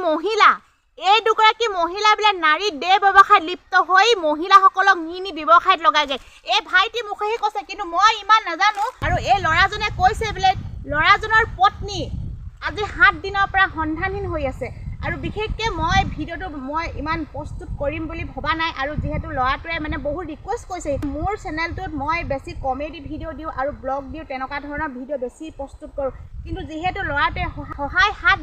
মহিলা এই দুগৰাকী মহিলা বোলে নাৰী দেহ ব্যৱসায়ত লিপ্ত হৈ মহিলাসকলক নি ব্যৱসায়ত লগাইগে। এই ভাইটি মুখেহি কৈছে, কিন্তু মই ইমান নাজানো। আৰু এই ল'ৰাজনে কৈছে বোলে ল'ৰাজনৰ পত্নী আজি 7 দিনৰ পৰা সন্ধানহীন হৈ আছে। আৰু বিশেষকৈ মই ভিডিঅ'টো মই ইমান প্ৰস্তুত কৰিম বুলি ভবা নাই। আৰু যিহেতু ল'ৰাটোৱে মানে বহুত ৰিকুৱেষ্ট কৰিছে, মোৰ চেনেলটোত মই বেছি কমেডি ভিডিঅ' দিওঁ আৰু ব্লগ দিওঁ, তেনেকুৱা ধৰণৰ ভিডিঅ' বেছি প্ৰস্তুত কৰোঁ। কিন্তু যিহেতু ল'ৰাটোৱে সহায় হাত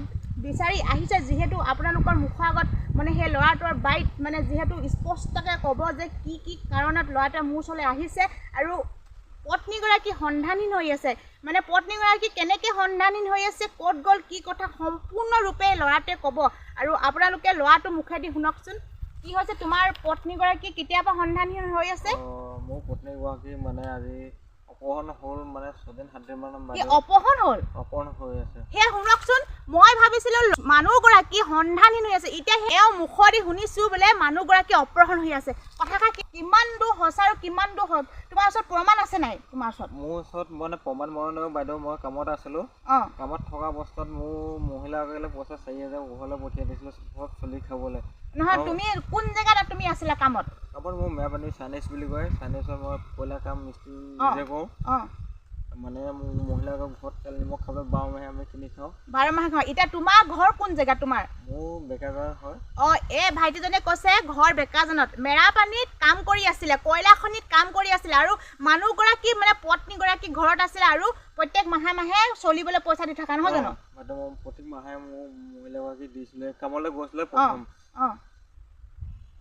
বিচাৰি আহিছে, যিহেতু আপোনালোকৰ মুখৰ আগত মানে সেই ল'ৰাটোৰ বাইট মানে যিহেতু স্পষ্টকৈ ক'ব যে কি কাৰণত ল'ৰাটোৱে মোৰ ওচৰলৈ আহিছে আৰু পত্নীগৰাকী সন্ধানহীন হৈ আছে। মানে পত্নীগৰাকী কেনেকৈ সন্ধানহীন হৈ আছে, ক'ত গ'ল, কি কথা সম্পূৰ্ণৰূপে ল'ৰাটোৱে ক'ব। আৰু আপোনালোকে ল'ৰাটো মুখেদি শুনকচোন, কি হৈছে তোমাৰ পত্নীগৰাকী কেতিয়াৰ পৰা সন্ধানহীন হৈ আছে? মোৰ পত্নীগৰাকী মানে আজি অপহৰণ হ'ল, মানে 6-7 দিনমান অপহৰণ হ'ল, অপহৰণ হৈ আছে। সেয়া শুনকচোন, মই ভাবিছিলোঁ মানুহগৰাকী সন্ধানহীন হৈ আছে, এতিয়া তেওঁ মুখেদি শুনিছোঁ বোলে মানুহগৰাকী অপহৰণ হৈ আছে। কথাষাৰ কিমান দূৰ সঁচা আৰু কিমান দূৰ হয়, তোমাৰ ওচৰত প্ৰমাণ আছে নাই? তোমাৰ ওচৰত? মোৰ ওচৰত মানে প্ৰমাণ মই বাইদেউ, মই কামত আছিলোঁ। কামত থকা অৱস্থাত মোৰ মহিলাসকলে পইচা 4,000 ঘৰলৈ পঠিয়াই দিছিলোঁ ঘৰত চলি খাবলৈ। নহয়, তুমি কোন জেগাত তুমি আছিলা কামত? মোৰ মেৰাপানী চাইনিজ বুলি কয়, চাইনিজৰ মই কয়লা কাম মিস্ত্ৰী নিজে কৰোঁ। মানে মোৰ মহিলাকক ঘৰত তেল নিমখ খাবলৈ 12 মাহে আমি কিনি খাওঁ। 12 মাহে খাওঁ। এতিয়া তোমাৰ ঘৰ কোন জেগাত? তোমাৰ মোৰ বেকাৰগাঁও হয়। এই ভাইটিজনে কৈছে ঘৰ বেকাৰজনত, মেৰাপানীত কাম কৰি আছিলে, কয়লা খনিত কাম কৰি আছিলে, আৰু মানুহগৰাকী মানে পত্নীগৰাকী ঘৰত আছিলে আৰু প্ৰত্যেক মাহে মাহে চলিবলৈ পইচা দি থকা, নহয় জানো? প্ৰত্যেক মাহে মোৰ মহিলাগৰাকী দিছিলে, কামলৈ গৈছিলে প্ৰথম।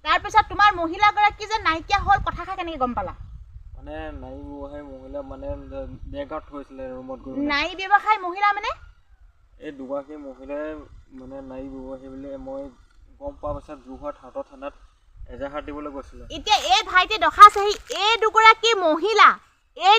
তাৰপিছত তোমাৰ মহিলাগৰাকী যে নাইকিয়া হ'ল, কথাষাৰ কেনেকৈ গম পালা? মানে নাৰী ব্যৱসায়ী মহিলা মানে বেগত থৈছিলে ৰুমত গৈ। নাৰী ব্যৱসায়ী মহিলা মানে এই দুগৰাকী মহিলাই মানে নাৰী ব্যৱসায়ী বুলি মই গম পোৱাৰ পাছত যোৰহাট হাটৰ থানাত এজাহাৰ দিবলৈ গৈছিলোঁ। এতিয়া এই ভাইটি দৰ্খাস্ত এই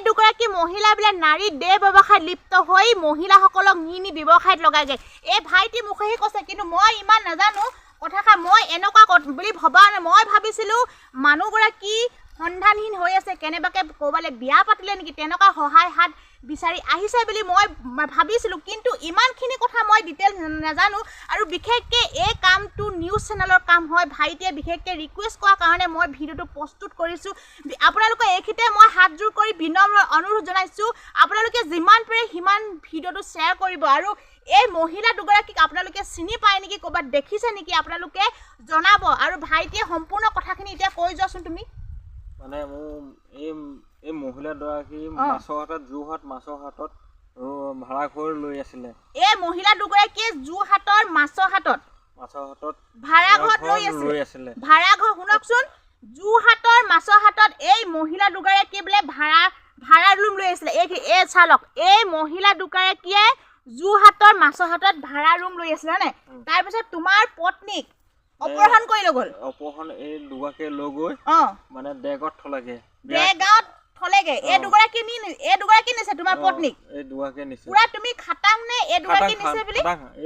দুগৰাকী মহিলা বোলে নাৰী দেহ ব্যৱসায়ত লিপ্ত হৈ মহিলাসকলক নি ব্যৱসায়ত লগাইগে। এই ভাইটি মুখেহি কৈছে, কিন্তু মই ইমান নাজানো। কথাষাৰ মই এনেকুৱা বুলি ভবা নাই। মই ভাবিছিলোঁ মানুহগৰাকী সন্ধানহীন হৈ আছে, কেনেবাকৈ ক'ৰবালৈ বিয়া পাতিলে নেকি, তেনেকুৱা সহায় হাত বিচাৰি আহিছে বুলি মই ভাবিছিলোঁ। কিন্তু ইমানখিনি কথা মই ডিটেইল নাজানো। আৰু বিশেষকৈ এই কামটো নিউজ চেনেলৰ কাম হয়, ভাইটিয়ে বিশেষকৈ ৰিকুৱেষ্ট কৰাৰ কাৰণে মই ভিডিঅ'টো প্ৰস্তুত কৰিছোঁ। আপোনালোকে এইখিনিতে মই হাতযোৰ কৰি বিনম্ৰ অনুৰোধ জনাইছোঁ, আপোনালোকে যিমান পাৰে সিমান ভিডিঅ'টো শ্বেয়াৰ কৰিব। আৰু এই মহিলা দুগৰাকীক আপোনালোকে চিনি পায় নেকি, ক'ৰবাত দেখিছে নেকি, আপোনালোকে জনাব। আৰু ভাইটিয়ে সম্পূৰ্ণ কথাখিনি এতিয়া কৈ যোৱাচোন তুমি। মানে মোৰ এই মহিলাগৰাকী মাছৰ হাটত, যোৰহাট মাছৰ হাটত ভাড়া ঘৰ লৈ আছিলে। এই মহিলা দুগৰাকীয়ে যোৰহাটৰ মাছৰ হাটত ভাড়া ঘৰ লৈ আছিলে। ভাড়া ঘৰ শুনকচোন, যোৰহাটৰ মাছৰ হাটত এই মহিলা দুগৰাকীয়ে বোলে ভাড়া ৰুম লৈ আছিলে। এই চালক, এই মহিলা দুগৰাকীয়ে যোৰহাটৰ মাছৰ হাটত ভাড়া ৰুম লৈ আছিলে, হয়নে? তাৰপিছত তোমাৰ পত্নীক অপহৰণ কৰি লৈ গ'ল। অপহৰণ এই দুগৰাকীয়ে লৈ গৈ মানে দেগাঁৱত থলেগে। এই দুগৰাকী নিছে তোমাৰ পত্নীক? এই দুগৰাকীয়ে নিছে। পুৰা তুমি খাটাং নে এই দুগৰাকী নিছে বুলি?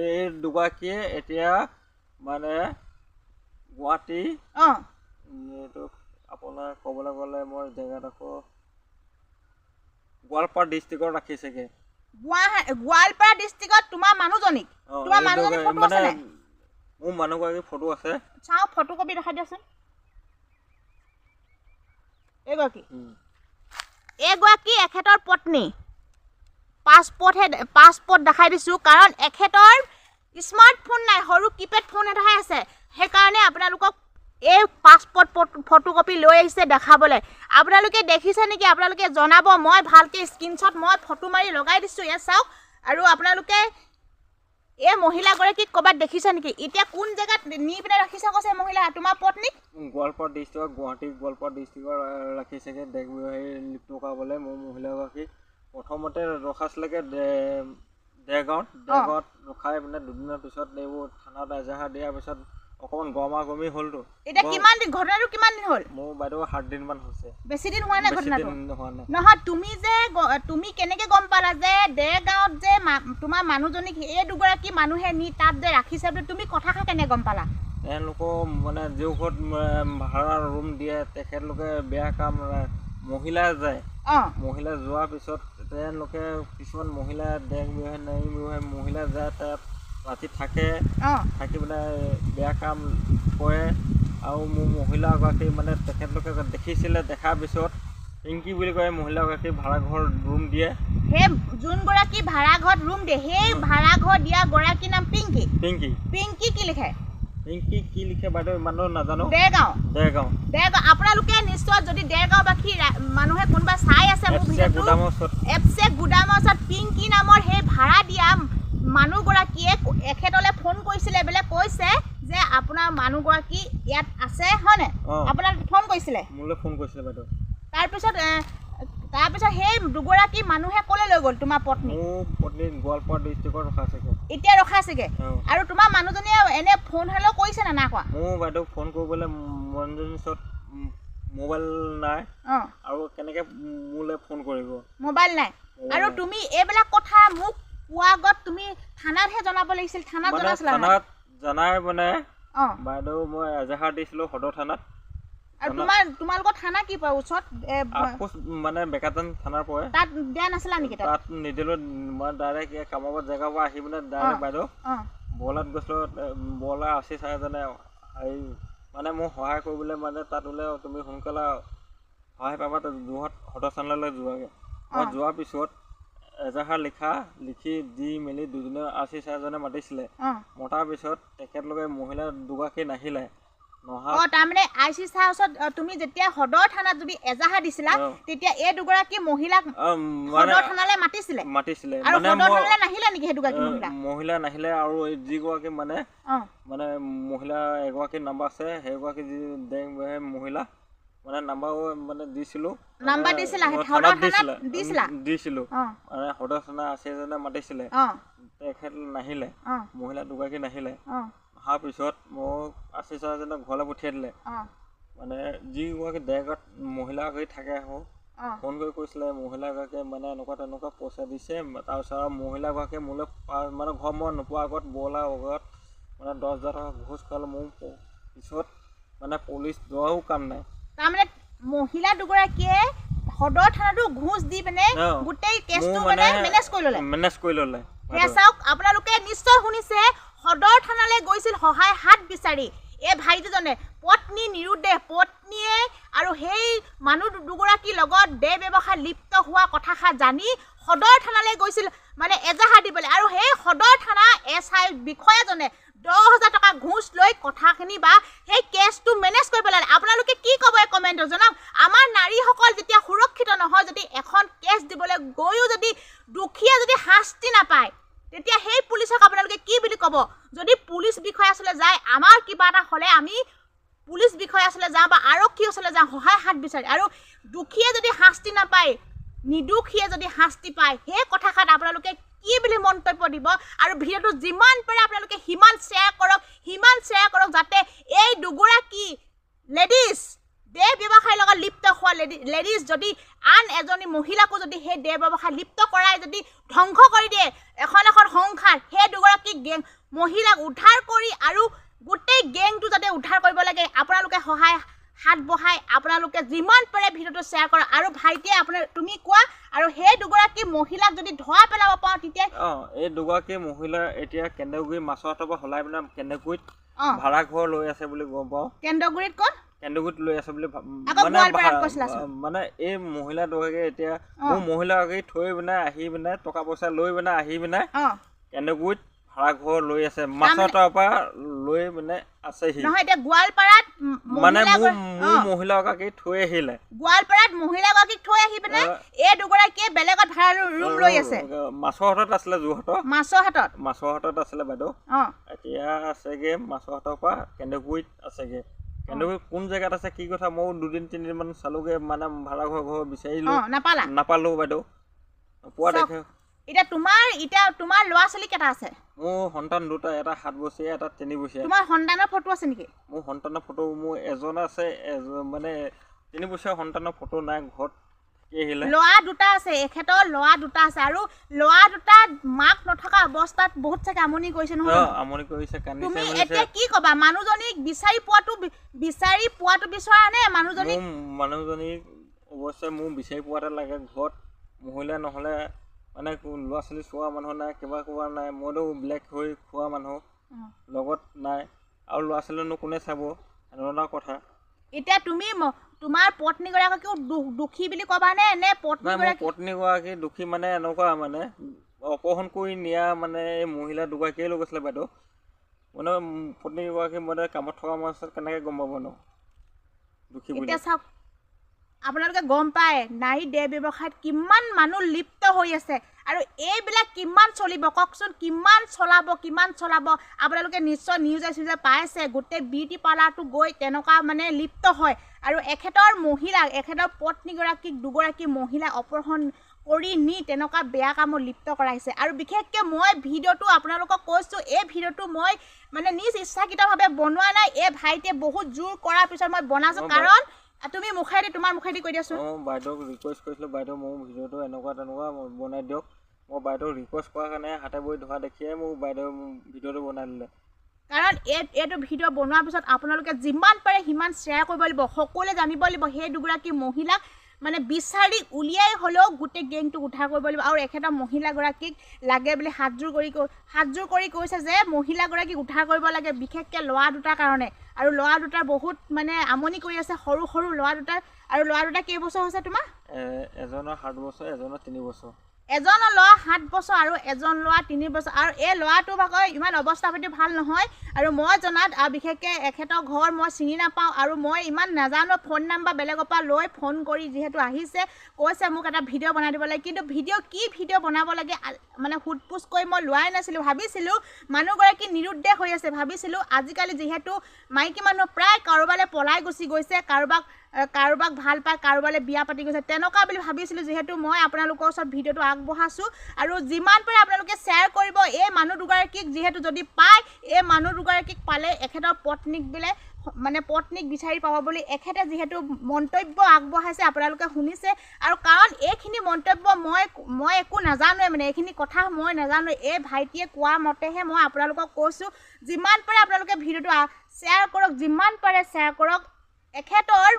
এই দুগৰাকীয়ে এতিয়া মানে গুৱাহাটী, এইটো আপোনাৰ ক'বলৈ গ'লে মই জেগাত আকৌ গোৱালপাৰা ডিষ্ট্ৰিক্টত ৰাখিছেগে। গোৱালপাৰা ডিষ্ট্ৰিক্টত তোমাৰ মানুহজনীক? তোমাৰ মানুহজনীৰ ফটো আছে নাই? মোৰ মানুহগৰাকীৰ ফটো আছে। চাওঁ, ফটো কপি দেখাই দিয়াচোন। এইগৰাকী এখেতৰ পত্নী। পাছপৰ্ট দেখাই দিছোঁ, কাৰণ এখেতৰ স্মাৰ্টফোন নাই, সৰু কিপেড ফোন এটাহে আছে। সেইকাৰণে আপোনালোকক এই পাছপৰ্ট ফটোকপি লৈ আহিছে দেখাবলৈ। আপোনালোকে দেখিছে নেকি, আপোনালোকে জনাব। মই ভালকৈ স্ক্ৰীনশ্বট মই ফটো মাৰি লগাই দিছোঁ, ইয়াত চাওক। আৰু আপোনালোকে এই মহিলাগৰাকীক ক'ৰবাত দেখিছে নেকি? এতিয়া কোন জেগাত নি পিনে ৰাখিছে কৈছে মহিলা তোমাৰ পত্নীক? গোৱালপাৰা ডিষ্ট্ৰিক্টত, গুৱাহাটী গোৱালপাৰা ডিষ্ট্ৰিক্টত ৰাখিছেগৈ দেহ ব্যৱসায়ী লিপ্ত কৰাবলৈ। মোৰ মহিলাগৰাকী প্ৰথমতে ৰখাইছিলেগৈ দেগাঁৱত ৰখাই পিনে 2 দিনৰ পিছত এইবোৰ থানাত এজাহাৰ দিয়াৰ পিছত অকণমান গৰমাগৰমি হ'লতো। এতিয়া কিমান দিন, ঘটনাটো কিমান দিন হ'ল? মোৰ বাইদেউ 7 দিনমান হৈছে। বেছি দিন হোৱা নাই ঘটনাটো? নহয়, তুমি কেনেকৈ গম পালা যে দেগাঁৱত যে তোমাৰ মানুহজনীক এই দুগৰাকী মানুহে নি তাত যে ৰাখিছে বুলি তুমি কথাষাৰ কেনেকৈ গম পালা? তেওঁলোকৰ মানে যিও ঘৰত ভাড়া ৰুম দিয়ে, তেখেতলোকে বেয়া কাম মহিলা যায়। মহিলা যোৱাৰ পিছত তেওঁলোকে কিছুমান মহিলা দেহ ব্যৱসায়ী নাৰী ব্যৱসায়ী মহিলা যায়, তাত ৰাতি থাকে অঁ থাকি মানে বেয়া কাম কৰে আৰু মোৰ মহিলাগৰাকী মানে তেখেতলোকে দেখিছিলে দেখাৰ পিছত পিংকি বুলি কয় মহিলাগৰাকী ভাড়াঘৰ ৰুম দিয়ে সেই যোনগৰাকী ভাড়াঘৰত ৰুম দিয়ে সেই ভাড়াঘৰ দিয়া গৰাকীৰ নাম পিংকি পিংকি পিংকি কি লিখে পিংকি কি লিখে বাইদেউ ইমানো নাজানো দেৰগাঁও দেৰগাঁও আপোনালোকে নিশ্চয় যদি দেৰগাঁওবাসী মানুহে কোনোবা চাই আছে মোৰ ভিডিঅ'টো এফচে গুদামৰ ওচৰত পিংকি নামৰ সেই ভাড়া দিয়া মানুহগৰাকীয়ে এখেতলৈ ফোন কৰিছিলে বোলে কৈছে যে আপোনাৰ মানুহগৰাকী ইয়াত আছে হয়নে আপোনাক ফোন কৰিছিলে মোলৈ ফোন কৰিছিলে বাইদেউ তাৰপিছত সেই দুগৰাকী মানুহে ক'লৈ লৈ গ'ল তোমাৰ পত্নী মোৰ পত্নী গোৱালপাৰা ডিষ্ট্ৰিক্টত ৰখাইছেগৈ এতিয়া ৰখাইছেগৈ আৰু তোমাৰ মানুহজনীয়ে এনে ফোন হ'লেও কৰিছে নে নাই কোৱা মোৰ বাইদেউ ফোন কৰিবলৈ মানুহজনীৰ ওচৰত মোবাইল নাই আৰু কেনেকৈ মোলৈ ফোন কৰিব মোবাইল নাই আৰু তুমি এইবিলাক কথা মোক পোৱা আগত তুমি থানাতহে জনাব লাগিছিল থানাত জনাইছিলা থানাত জনাই মানে বাইদেউ মই এজাহাৰ দিছিলোঁ সদৰ থানাত আৰু তোমালোকৰ থানা কি পায় ওচৰত মানে বেকাজান থানাৰ পৰা তাত দিয়া নাছিলা নেকি তাত নিদিলোঁ মই ডাইৰেক্ট কামৰ জেগাৰ পৰা আহি পিনে ডাইৰেক্ট বাইদেউ বৰলাত গৈছিলোঁ বৰলা আছি চাই এজনে হেৰি মানে মোক সহায় কৰিবলৈ মানে তাত বোলে তুমি সোনকালে সহায় পাবা যোৰহাট সদৰ থানালৈ যোৱাগৈ মই যোৱাৰ পিছত এজাহাৰ লিখি দি মেলি দুজনে আছি চাইজনে মাতিছিলে মতাৰ পিছত তেখেতলোকে মহিলা দুগৰাকী নাহিলে তাৰমানে আই চি চাৰ ওচৰত তুমি যেতিয়া সদৰ থানাত যদি এজাহাৰ দিছিলা তেতিয়া এই দুগৰাকী মহিলাক সদৰ থানালৈ মাতিছিলে আৰু সদৰ থানালৈ নাহিলে নেকি সেই দুগৰাকী মহিলা নাহিলে আৰু যিগৰাকী মানে মহিলা এগৰাকী নাম্বাৰ আছে সেইগৰাকী যি মহিলা মানে নাম্বাৰ মানে দিছিলোঁ দিছিলোঁ মানে সদৰ থানা আছে এজনে মাতিছিলে তেখেত নাহিলে মহিলা দুগৰাকী নাহিলে অহাৰ পিছত মোক আছি চাৰজনক ঘৰলৈ পঠিয়াই দিলে মানে যিগৰাকী ডেৰগাঁৱত মহিলাগৰাকী থাকে ফোন কৰি কৈছিলে মহিলাগৰাকীয়ে মানে এনেকুৱা তেনেকুৱা পইচা দিছে তাৰপিছত আৰু মহিলাগৰাকীয়ে মোলৈ মানে ঘৰ মই নোপোৱাৰ আগত বৰলাৰ আগত মানে 10,000 টকা ঘোচ খালে মোৰ পিছত মানে পুলিচ যোৱাও কাম নাই তাৰমানে মহিলা দুগৰাকীয়ে সদৰ থানাটো ঘোচ দি পিনে গোটেই কেছটো মানে মেনেজ কৰি ল'লে সেয়া চাওক আপোনালোকে নিশ্চয় শুনিছে সদৰ থানালৈ গৈছিল সহায় হাত বিচাৰি এই ভাইটিজনে পত্নী নিৰুদ্দেশ পত্নীয়ে আৰু সেই মানুহ দুগৰাকীৰ লগত দেহ ব্যৱসায় লিপ্ত হোৱা কথাষাৰ জানি সদৰ থানালৈ গৈছিল মানে এজাহাৰ দিবলৈ আৰু সেই সদৰ থানা SI বিষয়াজনে 10,000 টকা ঘোচ লৈ কথাখিনি বা সেই কেছটো মেনেজ কৰিব লাগে আপোনালোকে কি ক'ব এই কমেণ্টত জনাওক আমাৰ নাৰীসকল যেতিয়া সুৰক্ষিত নহয় যদি এখন কেছ দিবলৈ গৈও যদি দুখীয়া যদি শাস্তি নাপায় তেতিয়া সেই পুলিচক আপোনালোকে কি বুলি ক'ব যদি পুলিচ বিষয়া ওচৰলৈ যায় আমাৰ কিবা এটা হ'লে আমি পুলিচ বিষয়া ওচৰলৈ যাওঁ বা আৰক্ষী ওচৰলৈ যাওঁ সহায় হাত বিচাৰি আৰু দুখীয়ে যদি শাস্তি নাপায় নিদুখীয়ে যদি শাস্তি পায় সেই কথাষাৰ আপোনালোকে কি বুলি মন্তব্য দিব আৰু ভিডিঅ'টো যিমান পাৰে আপোনালোকে সিমান শ্বেয়াৰ কৰক যাতে এই দুগৰাকী লেডিজ দেহ ব্যৱসায়ৰ লগত লিপ্ত হোৱা লেডিজ যদি আন এজনী মহিলাকো যদি সেই দেহ ব্যৱসায় লিপ্ত কৰাই যদি ধ্বংস কৰি দিয়ে এখন সংসাৰ সেই দুগৰাকী মহিলাক উদ্ধাৰ কৰি আৰু গোটেই গেংটো যাতে উদ্ধাৰ কৰিব লাগে আপোনালোকে সহায় হাত বহাই আপোনালোকে যিমান পাৰে ভিডিঅ'টো শ্বেয়াৰ কৰক আৰু ভাইটিয়ে তুমি কোৱা আৰু সেই দুগৰাকী মহিলাক যদি ধৰা পেলাব পাওঁ তেতিয়া এই দুগৰাকী মহিলা এতিয়া কেন্দ্ৰগুৰি মাছৰ পৰা হলাই পিনে কেন্দ্ৰগুৰিত ভাড়া ঘৰ লৈ আছে বুলি গম পাওঁ কেন্দ্ৰগুৰিত ক'ত কেন্দ্ৰগুৰিত লৈ আছে বুলি মানে এই মহিলা দুগৰাকী এতিয়া মোৰ মহিলাগৰাকী থৈ পিনে আহি পিনে টকা পইচা লৈ পিনে আহি পিনে কেন্দ্ৰগুৰিত ভাড়া ঘৰ লৈ আছে মাছৰ পৰা লৈ মানে আছেহি নহয় এতিয়া গোৱালপাৰাত মানে মোৰ মহিলাগৰাকী থৈ আহিলে গোৱালপাৰাত মহিলাগৰাকীক থৈ আহি পিনে এই দুগৰাকীয়ে বেলেগত ভাড়া ৰুম লৈ আছে মাছৰ হাতত আছিলে যোৰহাটত মাছৰ হাতত আছিলে বাইদেউ এতিয়া আছেগে মাছৰ হাতৰ পৰা কেন্দ্ৰগুৰিত আছেগে কেন্দ্ৰগুৰিত কোন জেগাত আছে কি কথা মই 2-3 দিন চালোগে মানে ভাড়া ঘৰ বিচাৰিলো নাপালো বাইদেউ পোৱা দেখে এতিয়া তোমাৰ ল'ৰা ছোৱালী কেইটা আছে মোৰ সন্তান দুটা এটা 7 বছৰীয়া এটা 3 বছৰীয়া তোমাৰ সন্তানৰ ফটো আছে নেকি মোৰ সন্তানৰ ফটো মোৰ এজন আছে মানে 3 বছৰীয়া সন্তানৰ ফটো নাই ঘৰত ল'ৰা দুটা আছে এখেতৰ ল'ৰা দুটা আছে আৰু ল'ৰা দুটা মাক নথকা অৱস্থাত বহুত চাগে আমনি কৰিছে নহয় আমনি কৰিছে কান্দিছে তুমি এতিয়া কি ক'বা মানুহজনীক বিচাৰি পোৱাটো বিচৰা নে মানুহজনীক অৱশ্যে মোৰ বিচাৰি পোৱাতে লাগে ঘৰত মহিলা নহ'লে মানে ল'ৰা ছোৱালী চোৱা মানুহ নাই কিবা কোৱা নাই মইতো ব্লেক হৈ খোৱা মানুহ লগত নাই আৰু ল'ৰা ছোৱালীনো কোনে চাব এনেধৰণৰ কথা এতিয়া তুমি তোমাৰ পত্নীগৰাকীও দুখী বুলি ক'বানে নে পত্নীগৰাকী দুখী মানে এনেকুৱা মানে অপহৰণ কৰি নিয়া মানে এই মহিলা দুগৰাকীয়ে লৈ গৈছিলে বাইদেউ মানে পত্নীগৰাকী মানে কামত থকা মানুহত কেনেকৈ গম পাব ন দুখী বুলি এতিয়া চাওক আপোনালোকে গম পায় নাৰী দেহ ব্যৱসায়ত কিমান মানুহ লিপ্ত হৈ আছে আৰু এইবিলাক কিমান চলিব কওকচোন কিমান চলাব আপোনালোকে নিশ্চয় নিউজে পাইছে গোটেই বিউটি পাৰ্লাৰটো গৈ তেনেকুৱা মানে লিপ্ত হয় আৰু এখেতৰ পত্নীগৰাকীক দুগৰাকী মহিলা অপহৰণ কৰি নি তেনেকুৱা বেয়া কামত লিপ্ত কৰাইছে আৰু বিশেষকৈ মই ভিডিঅ'টো আপোনালোকক কৈছোঁ এই ভিডিঅ'টো মই মানে নিজ ইচ্ছাকৃতভাৱে বনোৱা নাই এই ভাইটিয়ে বহুত জোৰ কৰাৰ পিছত মই বনাইছোঁ কাৰণ তুমি তোমাৰ মুখেদি কৈ দিয়াচোন বাইদেউক ৰিকুৱেষ্ট কৰিছিলোঁ বাইদেউ মোৰ ভিডিঅ'টো এনেকুৱা তেনেকুৱা বনাই দিয়ক মই বাইদেউক ৰিকুৱেষ্ট কৰাৰ কাৰণে হাতে বহি ধৰা দেখিয়ে মোক বাইদেউ ভিডিঅ'টো বনাই দিলে কাৰণ এইটো ভিডিঅ' বনোৱাৰ পিছত আপোনালোকে যিমান পাৰে সিমান শ্বেয়াৰ কৰিব লাগিব সকলোৱে জানিব লাগিব সেই দুগৰাকী মহিলাক মানে বিচাৰি উলিয়াই হ'লেও গোটেই গেংটোক উদ্ধাৰ কৰিব লাগিব আৰু এখেতৰ মহিলাগৰাকীক লাগে বুলি হাতযোৰ কৰি কৈছে যে মহিলাগৰাকীক উদ্ধাৰ কৰিব লাগে বিশেষকৈ ল'ৰা দুটাৰ কাৰণে আৰু ল'ৰা দুটাৰ বহুত মানে আমনি কৰি আছে সৰু ল'ৰা দুটাৰ আৰু ল'ৰা দুটা কেইবছৰ হৈছে তোমাৰ এজনৰ 7 বছৰ এজনৰ 3 বছৰ এজনৰ ল'ৰা 7 বছৰ আৰু এজন ল'ৰা 3 বছৰ আৰু এই ল'ৰাটো ভাগৰ ইমান অৱস্থা পাতি ভাল নহয় আৰু মই জনাত বিশেষকৈ এখেতৰ ঘৰ মই চিনি নাপাওঁ আৰু মই ইমান নাজানো ফোন নাম্বাৰ বেলেগৰ পৰা লৈ ফোন কৰি যিহেতু আহিছে কৈছে মোক এটা ভিডিঅ' বনাই দিব লাগে কিন্তু কি ভিডিঅ' বনাব লাগে মানে সোধপোছ কৰি মই লোৱাই নাছিলোঁ ভাবিছিলোঁ মানুহগৰাকী নিৰুদ্দেশ হৈ আছে ভাবিছিলোঁ আজিকালি যিহেতু মাইকী মানুহ প্ৰায় কাৰোবালৈ পলাই গুচি গৈছে কাৰোবাক ভাল পায় কাৰোবালৈ বিয়া পাতি গৈছে তেনেকুৱা বুলি ভাবিছিলোঁ যিহেতু মই আপোনালোকৰ ওচৰত ভিডিঅ'টো আগবঢ়াইছোঁ আৰু যিমান পাৰে আপোনালোকে শ্বেয়াৰ কৰিব এই মানুহ দুগৰাকীক যিহেতু যদি পায় এই মানুহ দুগৰাকীক পালে এখেতৰ পত্নীক বিচাৰি পাব বুলি এখেতে যিহেতু মন্তব্য আগবঢ়াইছে আপোনালোকে শুনিছে আৰু কাৰণ এইখিনি মন্তব্য মই একো নাজানোৱে মানে এইখিনি কথা মই নাজানো এই ভাইটিয়ে কোৱা মতেহে মই আপোনালোকক কৈছোঁ যিমান পাৰে আপোনালোকে ভিডিঅ'টো শ্বেয়াৰ কৰক যিমান পাৰে শ্বেয়াৰ কৰক এখেতৰ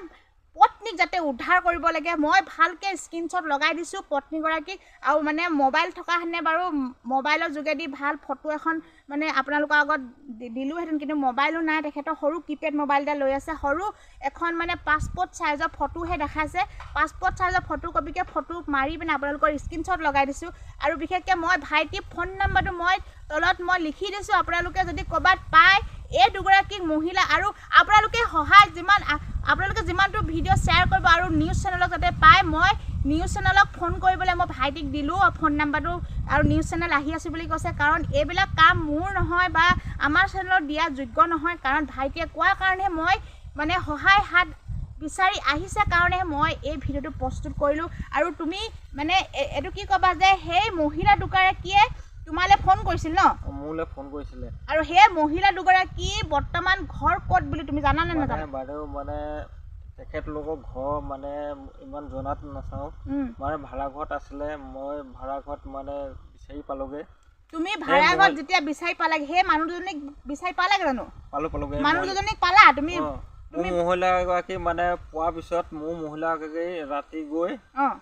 পত্নীক যাতে উদ্ধাৰ কৰিব লাগে মই ভালকৈ স্ক্ৰীনশ্বট লগাই দিছোঁ পত্নীগৰাকীক আৰু মানে মোবাইল থকাহেঁতেনে বাৰু মোবাইলৰ যোগেদি ভাল ফটো এখন মানে আপোনালোকৰ আগত দিলোঁহেঁতেন কিন্তু মোবাইলো নাই তেখেতৰ সৰু কিপেড মোবাইল এটা লৈ আছে সৰু এখন মানে পাছপৰ্ট চাইজৰ ফটোহে দেখাইছে পাছপৰ্ট চাইজৰ ফটোকপিকে ফটো মাৰি পিনে আপোনালোকৰ স্ক্ৰীনশ্বট লগাই দিছোঁ আৰু বিশেষকৈ মই ভাইটিৰ ফোন নাম্বাৰটো তলত মই লিখি দিছোঁ আপোনালোকে যদি ক'ৰবাত পায় এই দুগৰাকীক মহিলা আৰু আপোনালোকে আপোনালোকে যিমানটো ভিডিঅ' শ্বেয়াৰ কৰিব আৰু নিউজ চেনেলক যাতে পায় মই নিউজ চেনেলক ফোন কৰিবলৈ মই ভাইটিক দিলোঁ ফোন নাম্বাৰটো আৰু নিউজ চেনেল আহি আছে বুলি কৈছে কাৰণ এইবিলাক কাম মোৰ নহয় বা আমাৰ চেনেলত দিয়া যোগ্য নহয় কাৰণ ভাইটিয়ে কোৱাৰ কাৰণেহে মই মানে সহায় হাত বিচাৰি আহিছে কাৰণেহে মই এই ভিডিঅ'টো প্ৰস্তুত কৰিলোঁ আৰু তুমি মানে এইটো কি ক'বা যে সেই মহিলা দুগৰাকীয়ে তোমালৈ ফোন কৰিছিল ন মোলৈ ফোন কৰিছিলে আৰু সেই মহিলা দুগৰাকী বৰ্তমান ঘৰ ক'ত বুলি তুমি জানানে নাজানা বাইদেউ মানে তেখেতলোকৰ ঘৰ মানে ইমান জনাত নাচাওঁ মানে ভাড়া ঘৰত আছিলে মই ভাড়া ঘৰত মানে বিচাৰি পালোগৈ তুমি ভাড়া ঘৰত যেতিয়া বিচাৰি পালাগে সেই মানুহজনীক বিচাৰি পালাগে জানো পালোগৈ মানুহজনীক পালা তুমি মহিলাগৰাকী মানে পোৱাৰ পিছত মোৰ মহিলাগৰাকী ৰাতি গৈ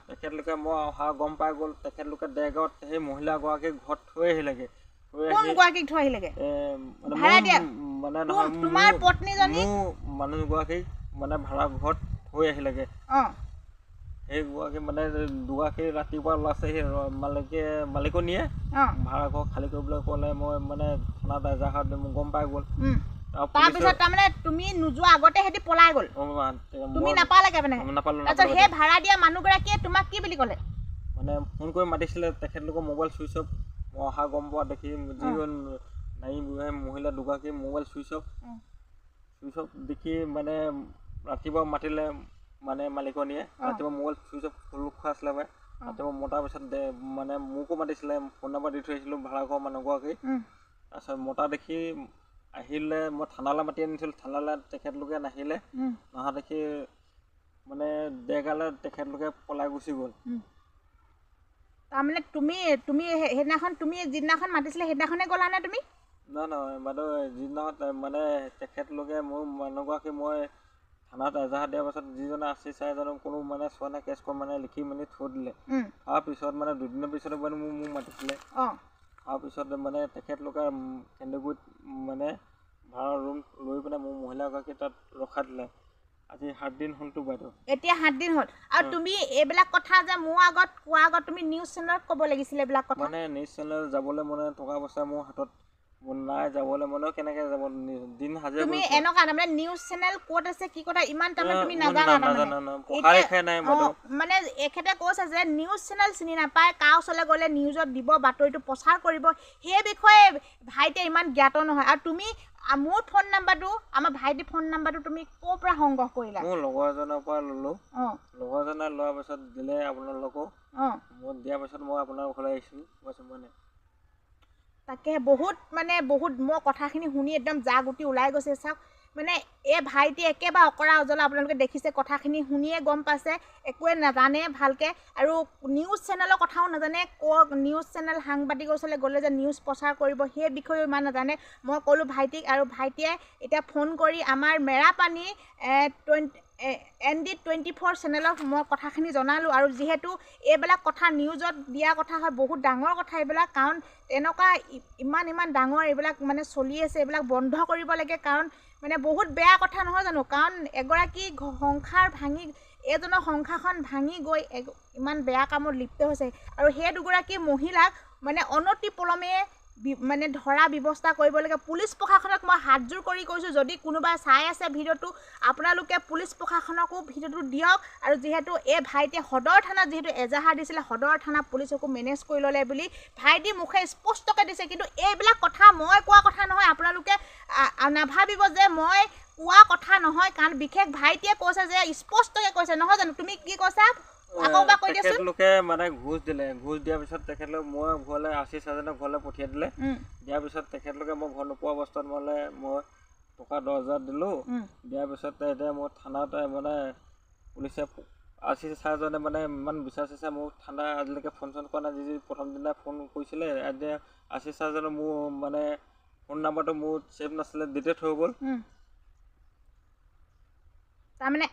তেখেতলোকে মই অহা গম পাই গ'ল তেখেতলোকে দেৰগাঁৱত সেই মহিলাগৰাকীক ঘৰত থৈ আহিলেগৈ মানে তোমাৰ পত্নীজনী মানুহগৰাকীক মানে ভাড়া ঘৰত থৈ আহিলেগৈ সেইগৰাকী মানে দুগৰাকী ৰাতিপুৱা ওলাইছে সেই মালিকনীয়ে ভাড়া ঘৰ খালী কৰিবলৈ ক'লে মই মানে থানাত এজাহাৰত মোক গম পাই গ'ল তাৰপিছত তাৰমানে তুমি নোযোৱা আগতে সিহঁতি পলাই গ'ল তুমি নাপালাগে মানে তাৰপিছত সেই ভাড়া দিয়া মানুহগৰাকীয়ে তোমাক কি বুলি ক'লে মানে ফোন কৰি মাতিছিলে তেখেতলোকৰ মোবাইল ছুইচ অফ মই অহা গম পোৱা দেখি যিজন নাৰী মহিলা দুগৰাকী মোবাইল ছুইচ অফ দেখি মানে ৰাতিপুৱা মাতিলে মানে মালিকনীয়ে ৰাতিপুৱা মোবাইল ছুইচ অফ খোলা আছিলে ৰাতিপুৱা মতাৰ পিছত মানে মোকো মাতিছিলে ফোন নম্বৰ দি থৈ আহিছিলোঁ ভাড়া ঘৰৰ মানুহগৰাকী তাৰপিছত মতা দেখি আহিলে মই থানালৈ মাতি আনিছিলোঁ থানালৈ তেখেতলোকে নাহিলে নহা দেখি মানে দেৰগাঁৱলৈ তেখেতলোকে পলাই গুচি গ'ল তাৰমানে তুমি সেইদিনাখন তুমি যিদিনাখন মাতিছিলে সেইদিনাখনে গ'লানে তুমি নহয় বাইদেউ যিদিনাখন মানে তেখেতলোকে মোৰ মানুহগৰাকী মই থানাত এজাহাৰ দিয়াৰ পাছত যিজনে আছি চাই কোনো মানে চোৱা নাই কেছ মানে লিখি মেলি থৈ দিলে তাৰপিছত মানে দুদিনৰ পিছতে মানে মোক মাতিছিলে তাৰপিছত মানে তেখেতলোকে কেন্দ্ৰগুৰিত মানে ভাড়া ৰুম লৈ পিনে মোৰ মহিলাগৰাকী তাত ৰখাই দিলে আজি 7 দিন হ'লতো বাইদেউ এতিয়া 7 দিন হ'ল আৰু তুমি এইবিলাক কথা যে মোৰ আগত কোৱা আগত তুমি নিউজ চেনেলত ক'ব লাগিছিলে এইবিলাক কথা মানে নিউজ চেনেল যাবলৈ মানে টকা পইচা মোৰ হাতত নাই যাবলৈ মানে কেনেকৈ যাব দিন হাজিৰা তুমি এনেকুৱা মানে নিউজ চেনেল ক'ত আছে কি কথা ইমান তাৰমানে তুমি নাজানা মানে এখেতে কৈছে যে নিউজ চেনেল চিনি নাপায় কাৰ ওচৰলৈ গ'লে নিউজত দিব বাতৰিটো প্ৰচাৰ কৰিব সেই বিষয়ে ভাইটিয়ে ইমান জ্ঞাত নহয় আৰু তুমি মোৰ ফোন নাম্বাৰটো আমাৰ ভাইটিৰ ফোন নাম্বাৰটো তুমি ক'ৰ পৰা সংগ্ৰহ কৰিলা মোৰ লগৰ এজনৰ পৰা ল'লোঁ লগৰজনে লোৱাৰ পাছত দিলে আপোনালোকো মই দিয়াৰ পাছত মই আপোনাৰ ঘৰলৈ আহিছোঁ কৈছোঁ মানে তাকে বহুত মই কথাখিনি শুনি একদম জাগুটি ওলাই গৈছে চাওক মানে এই ভাইটি একেবাৰে অকৰা অজলা আপোনালোকে দেখিছে কথাখিনি শুনিয়ে গম পাইছে একোৱে নাজানে ভালকৈ আৰু নিউজ চেনেলৰ কথাও নাজানে নিউজ চেনেল সাংবাদিকৰ ওচৰলৈ গ'লে যে নিউজ প্ৰচাৰ কৰিব সেই বিষয়েও ইমান নাজানে মই ক'লোঁ ভাইটিক আৰু ভাইটিয়ে এতিয়া ফোন কৰি আমাৰ মেৰাপানী ND24 চেনেলক মই কথাখিনি জনালোঁ আৰু যিহেতু এইবিলাক কথা নিউজত দিয়া কথা হয় বহুত ডাঙৰ কথা এইবিলাক কাৰণ তেনেকুৱা ইমান ডাঙৰ এইবিলাক মানে চলি আছে এইবিলাক বন্ধ কৰিব লাগে কাৰণ মানে বহুত বেয়া কথা নহয় জানো কাৰণ এগৰাকী সংসাৰ ভাঙি এজনৰ সংসাৰখন ভাঙি গৈ ইমান বেয়া কামত লিপ্ত হৈছে আৰু সেই দুগৰাকী মহিলাক মানে অনতি পলমে মানে ধৰা ব্যৱস্থা কৰিব লাগে পুলিচ প্ৰশাসনক মই হাতজোৰ কৰি কৈছোঁ যদি কোনোবাই চাই আছে ভিডিঅ'টো আপোনালোকে পুলিচ প্ৰশাসনকো ভিডিঅ'টো দিয়ক আৰু যিহেতু এই ভাইটিয়ে সদৰ থানাত যিহেতু এজাহাৰ দিছিলে সদৰ থানা পুলিচকো মেনেজ কৰি ল'লে বুলি ভাইটি মুখে স্পষ্টকৈ দিছে কিন্তু এইবিলাক কথা মই কোৱা কথা নহয় আপোনালোকে নাভাবিব যে মই কোৱা কথা নহয় কাৰণ বিশেষ ভাইটিয়ে কৈছে যে স্পষ্টকৈ কৈছে নহয় জানো তুমি কি কৈছা তেখেতলোকে মানে ঘোষ দিলে ঘোষ দিয়াৰ পিছত তেখেতলোক মই ঘৰলৈ আশীষ হাজনৰ ঘৰলৈ পঠিয়াই দিলে দিয়াৰ পিছত তেখেতলোকে মই ঘৰ নোপোৱা অৱস্থাত মই টকা 10,000 দিলোঁ দিয়াৰ পিছত এতিয়া মই থানাত মানে পুলিচে আশীষ হাজনে মানে ইমান বিচাৰিছে মোক থানা আজিলৈকে ফোন চোন কৰা নাই যি প্ৰথম দিনা ফোন কৰিছিলে এতিয়া আশীষ হাজনে মোৰ মানে ফোন নাম্বাৰটো মোৰ ছেভ নাছিলে ডিটেক্ট হৈ গ'ল তাৰমানে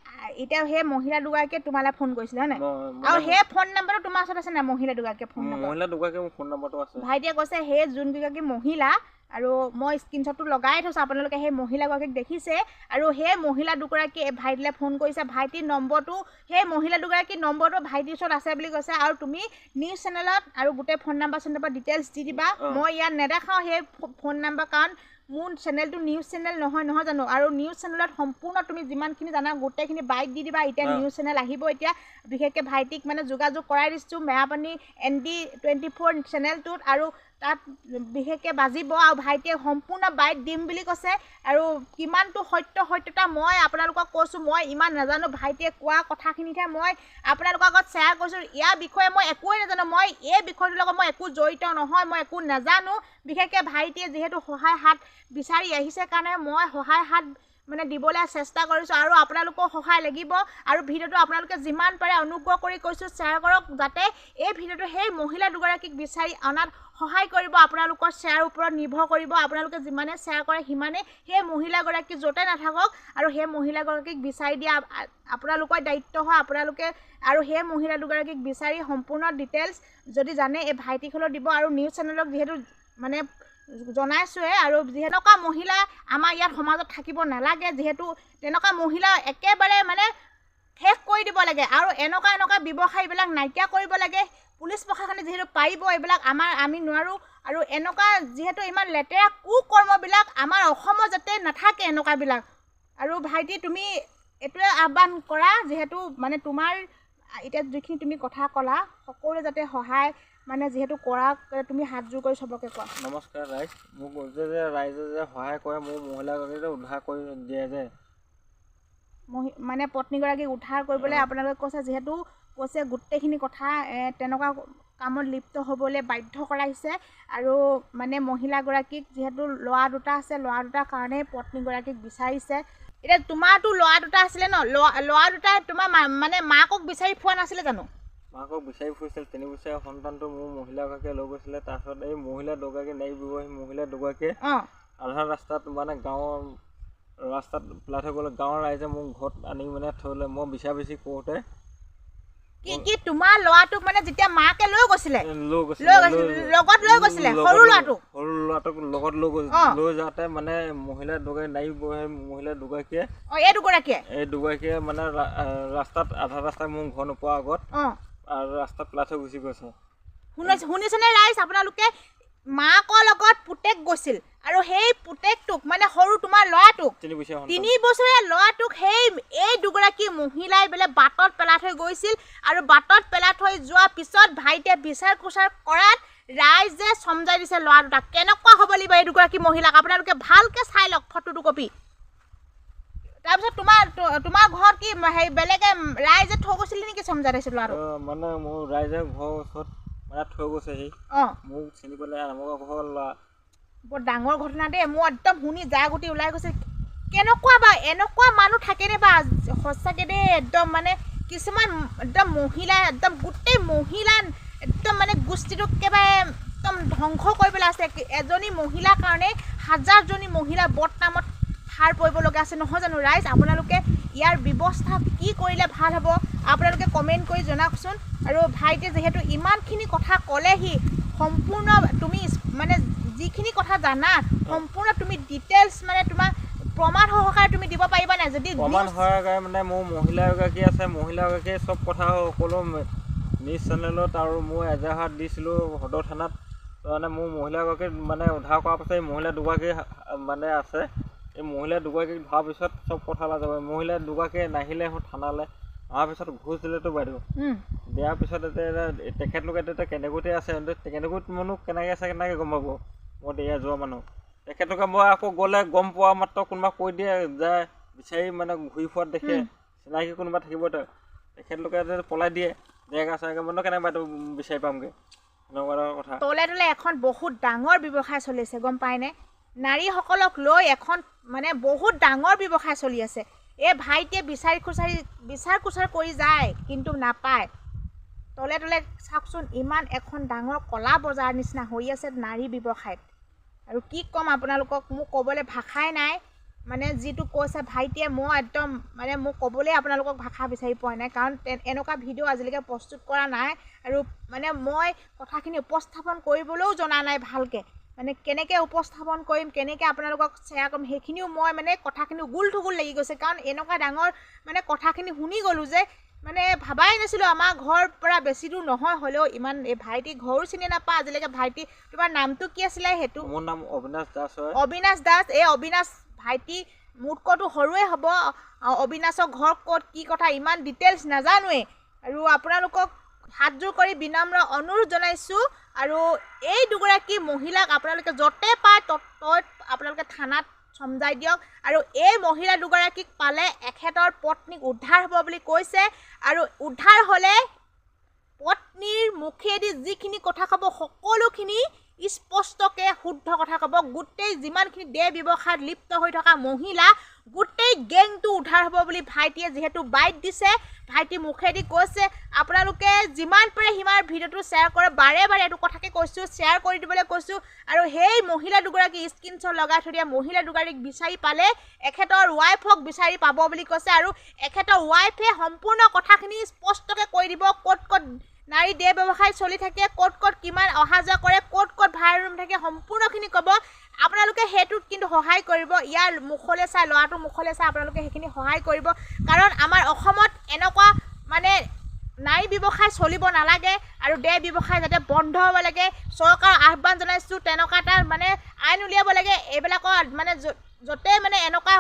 এতিয়া সেই মহিলা দুগৰাকীয়ে তোমালৈ ফোন কৰিছিলে হয় নাই আৰু সেই ফোন নাম্বাৰটো তোমাৰ ওচৰত আছে নাই মহিলা দুগৰাকীয়ে ফোন নম্বৰ মহিলা দুগৰাকীৰ ফোন নম্বৰটো আছে ভাইটিয়ে কৈছে সেই যোন দুগৰাকী মহিলা আৰু মই স্ক্ৰীনশ্বটটো লগাই থৈছোঁ আপোনালোকে সেই মহিলাগৰাকীক দেখিছে আৰু সেই মহিলা দুগৰাকীয়ে ভাইটিলৈ ফোন কৰিছে ভাইটিৰ নম্বৰটো সেই মহিলা দুগৰাকীৰ নম্বৰটো ভাইটিৰ ওচৰত আছে বুলি কৈছে আৰু তুমি নিউজ চেনেলত আৰু গোটেই ফোন নাম্বাৰ ডিটেইলছ দি দিবা মই ইয়াত নেদেখাওঁ সেই ফোন নাম্বাৰ কাৰণ মোৰ চেনেলটো নিউজ চেনেল নহয় জানো আৰু নিউজ চেনেলত সম্পূৰ্ণ তুমি যিমানখিনি জানা গোটেইখিনি বাইক দি দিবা এতিয়া নিউজ চেনেল আহিব এতিয়া বিশেষকৈ ভাইটিক মানে যোগাযোগ কৰাই দিছোঁ মেৰাপানী ND24 চেনেলটোত আৰু তাত বিশেষকৈ বাজিব আৰু ভাইটিয়ে সম্পূৰ্ণ বাইক দিম বুলি কৈছে আৰু কিমানটো সত্যতা মই আপোনালোকক কৈছোঁ মই ইমান নাজানো ভাইটিয়ে কোৱা কথাখিনিতহে মই আপোনালোকৰ আগত শ্বেয়াৰ কৰিছোঁ ইয়াৰ বিষয়ে মই একোৱেই নাজানো মই এই বিষয়টোৰ লগত মই একো জড়িত নহয় মই একো নাজানো বিশেষকৈ ভাইটিয়ে যিহেতু সহায় হাত বিচাৰি আহিছে কাৰণে মই সহায় হাত মানে দিবলৈ চেষ্টা কৰিছোঁ আৰু আপোনালোকৰ সহায় লাগিব আৰু ভিডিঅ'টো আপোনালোকে যিমান পাৰে অনুগ্ৰহ কৰি কৈছোঁ শ্বেয়াৰ কৰক যাতে এই ভিডিঅ'টো সেই মহিলা দুগৰাকীক বিচাৰি অনাত সহায় কৰিব আপোনালোকৰ শ্বেয়াৰৰ ওপৰত নিৰ্ভৰ কৰিব আপোনালোকে যিমানে শ্বেয়াৰ কৰে সিমানে সেই মহিলাগৰাকী য'তে নাথাকক আৰু সেই মহিলাগৰাকীক বিচাৰি দিয়া আপোনালোকৰ দায়িত্ব হয় আপোনালোকে আৰু সেই মহিলা দুগৰাকীক বিচাৰি সম্পূৰ্ণ ডিটেইলছ যদি জানে এই ভাইটিক হ'লেও দিব আৰু নিউজ চেনেলক যিহেতু মানে জনাইছোঁৱে আৰু যেনেকুৱা মহিলা আমাৰ ইয়াত সমাজত থাকিব নালাগে যিহেতু তেনেকুৱা মহিলা একেবাৰে মানে শেষ কৰি দিব লাগে আৰু এনেকুৱা ব্যৱসায়ীবিলাক নাইকিয়া কৰিব লাগে পুলিচ প্ৰশাসনে যিহেতু পাৰিব এইবিলাক আমি নোৱাৰোঁ আৰু এনেকুৱা যিহেতু ইমান লেতেৰা কুকৰ্মবিলাক আমাৰ অসমত যাতে নাথাকে এনেকুৱাবিলাক আৰু ভাইটি তুমি এইটোৱে আহ্বান কৰা যিহেতু মানে তোমাৰ এতিয়া যিখিনি তুমি কথা ক'লা সকলোৱে যাতে সহায় মানে যিহেতু কৰা তুমি হাতজোৰ কৰি চবকে কোৱা নমস্কাৰ ৰাইজ মোক ৰাইজে যে সহায় কৰে মোৰ মহিলাগৰাকীক উদ্ধাৰ কৰি দিয়ে যে মানে পত্নীগৰাকীক উদ্ধাৰ কৰিবলৈ আপোনালোকে কৈছে যিহেতু কৈছে গোটেইখিনি কথা তেনেকুৱা কামত লিপ্ত হ'বলৈ বাধ্য কৰাইছে আৰু মানে মহিলাগৰাকীক যিহেতু ল'ৰা দুটা আছে ল'ৰা দুটাৰ কাৰণে পত্নীগৰাকীক বিচাৰিছে এতিয়া তোমাৰতো ল'ৰা দুটা আছিলে ন ল'ৰা দুটাই তোমাৰ মানে মাকক বিচাৰি পোৱা নাছিলে জানো মাকক বিচাৰি ফুৰিছিল 3 বছৰীয়া সন্তানটো মোৰ মহিলাগৰাকীয়ে লৈ গৈছিলে তাৰপিছত এই মহিলা দুগৰাকী নাৰী ব্যৱসায়ী মহিলা দুগৰাকীয়ে আধা ৰাস্তাত মানে গাঁৱৰ ৰাস্তাত পেলাই থৈ গ'লে গাঁৱৰ ৰাইজে মোক ঘৰত আনি মানে থ'লে মই বিচাৰি কৰোঁতে কি তোমাৰ ল'ৰাটোক মানে যেতিয়া মাকে লৈ গৈছিলে লগত লৈ গৈছিলে সৰু ল'ৰাটোক লগত লৈ যাওঁতে মানে মহিলা দুগৰাকীয়ে এই দুগৰাকীয়ে মানে ৰাস্তাত আধা ৰাস্তাত মোৰ ঘৰ নোপোৱাৰ আগত আৰু ৰাস্তাত পেলাই থৈ গুচি গৈছে। শুনিছেনে ৰাইজ, আপোনালোকে মাকৰ লগত পুতেক গৈছিল আৰু সেই পুতেকটোক মানে সৰু তোমাৰ ল'ৰাটোক 3 বছৰীয়া ল'ৰাটোক এই দুগৰাকী মহিলাই বোলে বাটত পেলাই থৈ গৈছিল আৰু বাটত পেলাই থৈ যোৱাৰ পিছত ভাইটিয়ে বিচাৰ কুচাৰ কৰাত ৰাইজে চমজাই দিছে ল'ৰা দুটাক। কেনেকুৱা হ'ব লাগিব এই দুগৰাকী মহিলাক আপোনালোকে ভালকে চাই লওক ফটোটো কপি। তাৰপিছত তোমাৰ ঘৰত কি বেলেগে ৰাইজে থৈ গৈছিল নেকি চমজাই দিছে ল'ৰাটো? মানে মোৰ ৰাইজে ঘৰৰ ওচৰত মানে থৈ গৈছেহি মোক চিনি পেলাই আমাক ঘৰ ল'ৰা। বৰ ডাঙৰ ঘটনা দেই, মোৰ একদম শুনি যা গুটি ওলাই গৈছে। কেনেকুৱা বা এনেকুৱা মানুহ থাকেনে বা সঁচাকৈ দেই, একদম মানে কিছুমান একদম মহিলা একদম গোটেই মহিলা একদম মানে গোষ্ঠীটোক একেবাৰে একদম ধ্বংস কৰিবলৈ আছে। এজনী মহিলাৰ কাৰণে হাজাৰজনী মহিলা বদনামত হাৰ পৰিব লগা আছে নহয় জানো ৰাইজ? আপোনালোকে ইয়াৰ ব্যৱস্থা কি কৰিলে ভাল হ'ব আপোনালোকে কমেণ্ট কৰি জনাওকচোন। আৰু ভাইটিয়ে যিহেতু ইমানখিনি কথা ক'লেহি, সম্পূৰ্ণ তুমি মানে যিখিনি কথা জানা সম্পূৰ্ণ তুমি ডিটেইলছ মানে তোমাৰ প্ৰমাণ সহকাৰে তুমি দিব পাৰিবা নাই? যদি প্ৰমাণ সহকাৰে মানে মোৰ মহিলা এগৰাকী আছে, মহিলা এগৰাকীয়ে চব কথা সকলো নিউজ চেনেলত আৰু মই এজাহাত দিছিলোঁ সদৰ থানাত। মানে মোৰ মহিলাগৰাকীক মানে উদ্ধাৰ কৰাৰ পাছত এই মহিলা দুগৰাকী মানে আছে, এই মহিলা দুগৰাকীক ধৰাৰ পিছত চব কথা ওলাই যাব। মহিলা দুগৰাকী নাহিলে থানালৈ অহাৰ পিছত ঘোষ দিলেতো বাইদেউ, দিয়াৰ পিছত এতিয়া তেখেতলোকে এতিয়া কেনেকুৱাতে আছে, কেনেকুৱাত মানুহ কেনেকৈ আছে কেনেকৈ গম পাব? মই এয়া যোৱা মানুহ তেখেতলোকে মই আকৌ গ'লে গম পোৱা মাত্ৰ কোনোবা কৈ দিয়ে যায় বিচাৰি মানে ঘূৰি ফুৰাত দেখে চিনাকি কোনোবা থাকিব, তেখেতলোকে পলাই দিয়ে জেগা চাগে মানুহ কেনেকৈ বাইদেউ বিচাৰি পামগৈ? এনেকুৱা কথা। তলে তলে এখন বহুত ডাঙৰ ব্যৱসায় চলিছে গম পায়নে? নাৰীসকলক লৈ এখন মানে বহুত ডাঙৰ ব্যৱসায় চলি আছে। এই ভাইটিয়ে বিচাৰ কুচাৰ কৰি যায় কিন্তু নাপায়। তলে তলে চাওকচোন ইমান এখন ডাঙৰ কলা বজাৰ নিচিনা হৈ আছে নাৰী ব্যৱসায়ত। আৰু কি ক'ম আপোনালোকক, মোক ক'বলৈ ভাষাই নাই। মানে যিটো কৈছে ভাইটিয়ে মই একদম মানে মোক ক'বলৈ আপোনালোকক ভাষা বিচাৰি পোৱা নাই, কাৰণ এনেকুৱা ভিডিঅ' আজিলৈকে প্ৰস্তুত কৰা নাই আৰু মানে মই কথাখিনি উপস্থাপন কৰিবলৈও জনা নাই ভালকৈ। মানে কেনেকৈ উপস্থাপন কৰিম, কেনেকৈ আপোনালোকক শ্বেয়াৰ কৰিম সেইখিনিও মই মানে কথাখিনি উগুল থুগুল লাগি গৈছে। কাৰণ এনেকুৱা ডাঙৰ মানে কথাখিনি শুনি গ'লোঁ যে মানে ভাবাই নাছিলোঁ। আমাৰ ঘৰৰ পৰা বেছি দূৰ নহয়, হ'লেও ইমান এই ভাইটি ঘৰো চিনি নাপাওঁ আজিলৈকে। ভাইটি তোমাৰ নামটো কি আছিলে? সেইটো মোৰ নাম অবিনাশ দাস হয়। অবিনাশ দাস। এই অবিনাশ ভাইটি মোতকৈতো সৰুৱে হ'ব। অবিনাশৰ ঘৰ ক'ত কি কথা ইমান ডিটেইলছ নাজানোৱেই। আৰু আপোনালোকক হাতযোৰ কৰি বিনম্ৰ অনুৰোধ জনাইছোঁ, আৰু এই দুগৰাকী মহিলাক আপোনালোকে য'তে পায় ত'ত আপোনালোকে থানাত চমজাই দিয়ক। আৰু এই মহিলা দুগৰাকীক পালে এখেতৰ পত্নীক উদ্ধাৰ হ'ব বুলি কৈছে, আৰু উদ্ধাৰ হ'লে পত্নীৰ মুখেদি যিখিনি কথা ক'ব সকলোখিনি স্পষ্টকৈ শুদ্ধ কথা ক'ব। গোটেই যিমানখিনি দেহ ব্যৱসায়ত লিপ্ত হৈ থকা মহিলা গোটেই গেংটো উদ্ধাৰ হ'ব বুলি ভাইটিয়ে যিহেতু বাইট দিছে, ভাইটি মুখেদি কৈছে। আপোনালোকে যিমান পাৰে সিমান ভিডিঅ'টো শ্বেয়াৰ কৰে, বাৰে বাৰে এইটো কথাকে কৈছোঁ শ্বেয়াৰ কৰি দিবলৈ কৈছোঁ। আৰু সেই মহিলা দুগৰাকী স্ক্ৰীনশ্বট লগাই থৈ দিয়া মহিলা দুগৰাকীক বিচাৰি পালে এখেতৰ ৱাইফক বিচাৰি পাব বুলি কৈছে। আৰু এখেতৰ ৱাইফে সম্পূৰ্ণ কথাখিনি স্পষ্টকৈ কৈ দিব, ক'ত ক'ত নাৰী দেহ ব্যৱসায় চলি থাকে, ক'ত ক'ত কিমান অহা যোৱা কৰে, ক'ত ক'ত ভাড়া ৰুম থাকে, সম্পূৰ্ণখিনি ক'ব। আপোনালোকে সেইটোত কিন্তু সহায় কৰিব। ইয়াৰ মুখলৈ চাই, ল'ৰাটোৰ মুখলৈ চাই আপোনালোকে সেইখিনি সহায় কৰিব। কাৰণ আমাৰ অসমত এনেকুৱা মানে নাৰী ব্যৱসায় চলিব নালাগে আৰু দেহ ব্যৱসায় যাতে বন্ধ হ'ব লাগে। চৰকাৰক আহ্বান জনাইছোঁ তেনেকুৱা এটা মানে আইন উলিয়াব লাগে। এইবিলাকৰ মানে য'তে মানে এনেকুৱা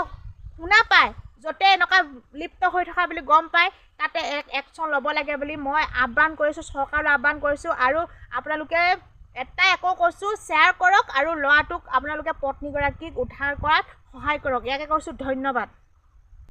শুনা পায়, য'তে এনেকুৱা লিপ্ত হৈ থকা বুলি গম পায় তাতে একশ্যন ল'ব লাগে বুলি মই আহ্বান কৰিছোঁ, চৰকাৰলৈ আহ্বান কৰিছোঁ। আৰু আপোনালোকে এটাই একো কৈছোঁ, শ্বেয়াৰ কৰক আৰু ল'ৰাটোক আপোনালোকে পত্নীগৰাকীক উদ্ধাৰ কৰাত সহায় কৰক। ইয়াকে কৈছোঁ, ধন্যবাদ।